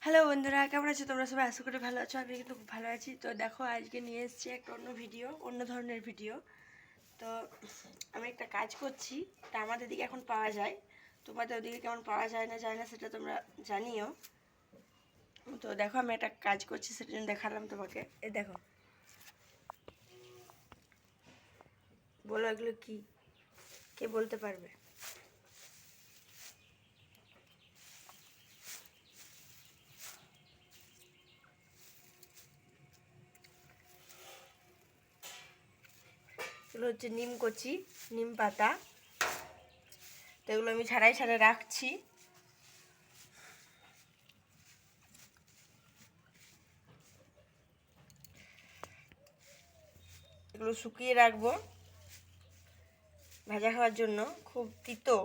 Hello বন্ধুরা, কেমন আছো তোমরা সবাই? আশা করি ভালো আছো। আমি কিন্তু খুব ভালো আছি। তো দেখো, আজকে নিয়ে এসেছি একটা অন্য ধরনের ভিডিও। তো আমি একটা কাজ করছি, তা আমাদের দিকে এখন পাওয়া যায়। তোমাদের ওদিকে কেমন পাওয়া যায় না সেটা তোমরা জানিও। তো দেখো, আমি একটা কাজ করছি, সেটা জন্য দেখালাম তোমাকে। এই দেখো, বলো এগুলো কি, কে বলতে পারবে? এগুলো হচ্ছে নিম কচি, নিম পাতা। তো এগুলো আমি ছাড়াই রাখছি। এগুলো শুকিয়ে রাখবো ভাজা খাওয়ার জন্য। খুব তিতো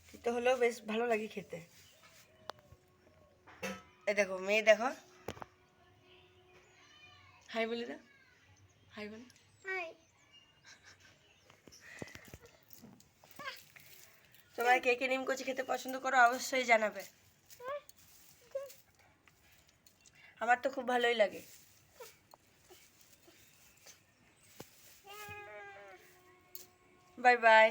তিতো হলেও বেশ ভালো লাগে খেতে। এই দেখো, মেয়ে দেখো, হাই বলে দাও, হাই বলে। তোমরা কে কে নিম কচি খেতে পছন্দ করো অবশ্যই জানাবে। আমার তো খুব ভালোই লাগে। Bye bye.